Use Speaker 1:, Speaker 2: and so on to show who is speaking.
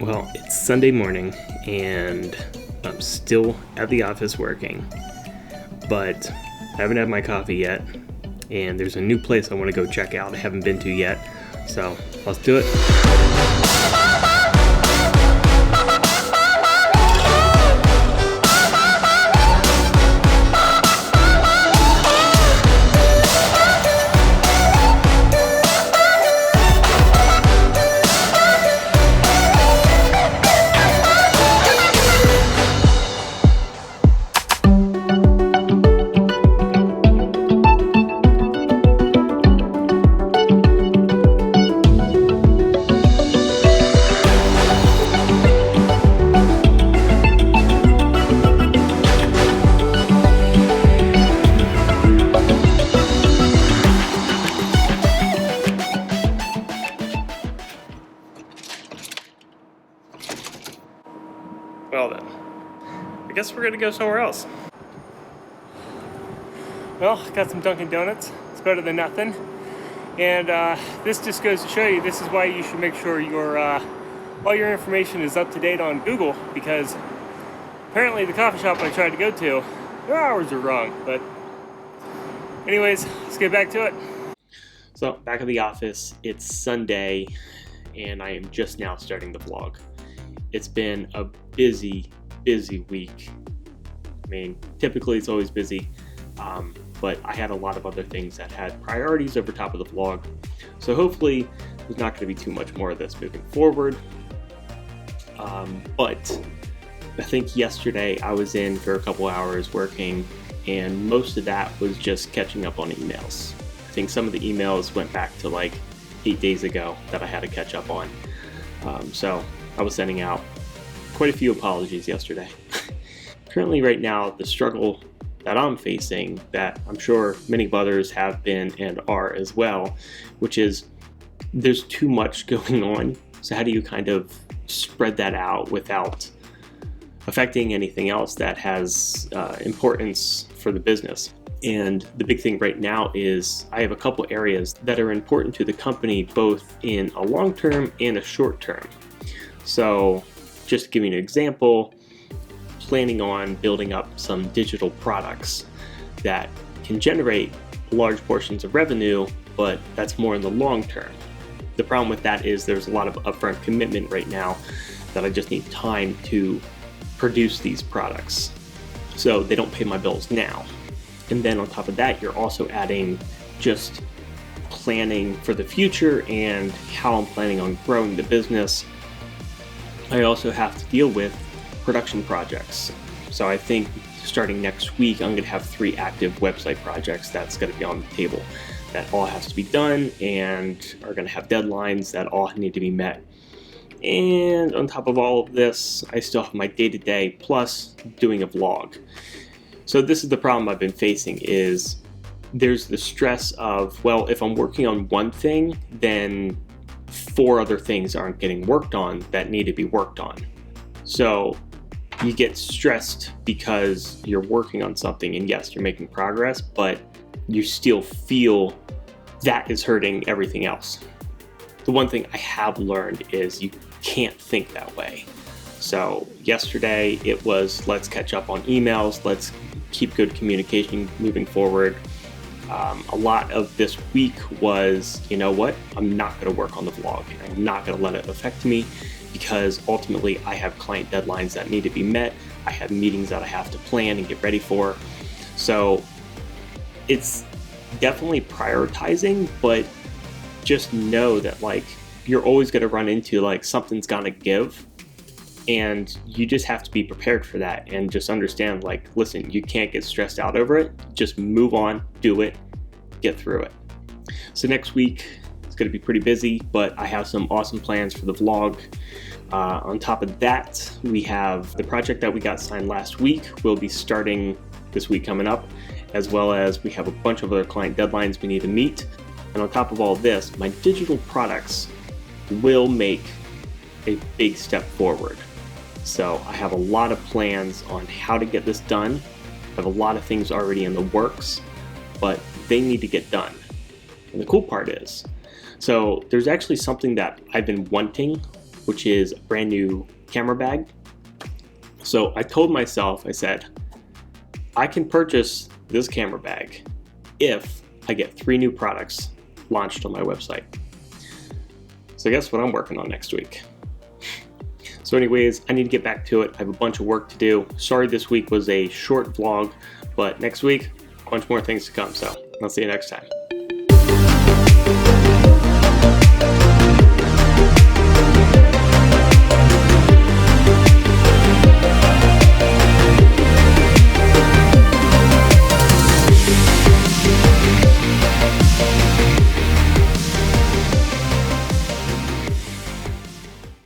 Speaker 1: Well, it's Sunday morning and I'm still at the office working, but I haven't had my coffee yet, and there's a new place I want to go check out I haven't been to yet, so let's do it. Well then, I guess we're gonna go somewhere else. Well, got some Dunkin' Donuts. It's better than nothing. And this just goes to show you, this is why you should make sure all your information is up to date on Google, because apparently the coffee shop I tried to go to, their hours are wrong. But anyways, let's get back to it. So back at the office, it's Sunday, and I am just now starting the vlog. It's been a busy week. I mean, typically it's always busy, but I had a lot of other things that had priorities over top of the vlog. So hopefully there's not going to be too much more of this moving forward. But I think yesterday I was in for a couple hours working, and most of that was just catching up on emails. I think some of the emails went back to like 8 days ago that I had to catch up on. So I was sending out quite a few apologies yesterday. Currently right now, the struggle that I'm facing, that I'm sure many others have been and are as well, which is there's too much going on. So how do you kind of spread that out without affecting anything else that has importance for the business? And the big thing right now is I have a couple areas that are important to the company, both in a long term and a short term. So just to give you an example, planning on building up some digital products that can generate large portions of revenue, but that's more in the long term. The problem with that is there's a lot of upfront commitment right now that I just need time to produce these products. So they don't pay my bills now. And then on top of that, you're also adding just planning for the future and how I'm planning on growing the business. I also have to deal with production projects. So I think starting next week, I'm going to have 3 active website projects that's going to be on the table that all has to be done and are going to have deadlines that all need to be met. And on top of all of this, I still have my day-to-day plus doing a vlog. So this is the problem I've been facing, is there's the stress of, well, if I'm working on one thing, then 4 other things aren't getting worked on that need to be worked on. So you get stressed because you're working on something, and yes, you're making progress, but you still feel that is hurting everything else. The one thing I have learned is you can't think that way. So yesterday it was, let's catch up on emails, let's keep good communication moving forward. A lot of this week was, you know what, I'm not going to work on the vlog. I'm not going to let it affect me, because ultimately I have client deadlines that need to be met. I have meetings that I have to plan and get ready for. So it's definitely prioritizing, but just know that like you're always going to run into like something's going to give, and you just have to be prepared for that and just understand, like, listen, you can't get stressed out over it. Just move on, do it, get through it. So next week it's going to be pretty busy, but I have some awesome plans for the vlog. On top of that, we have the project that we got signed last week. We'll be starting this week coming up, as well as we have a bunch of other client deadlines we need to meet. And on top of all this, my digital products will make a big step forward. So I have a lot of plans on how to get this done. I have a lot of things already in the works, but they need to get done. And the cool part is, so there's actually something that I've been wanting which is a brand new camera bag. So I told myself, I said, I can purchase this camera bag if I get 3 new products launched on my website. So guess what I'm working on next week? So anyways, I need to get back to it. I have a bunch of work to do. Sorry this week was a short vlog, but next week, a bunch more things to come. So I'll see you next time.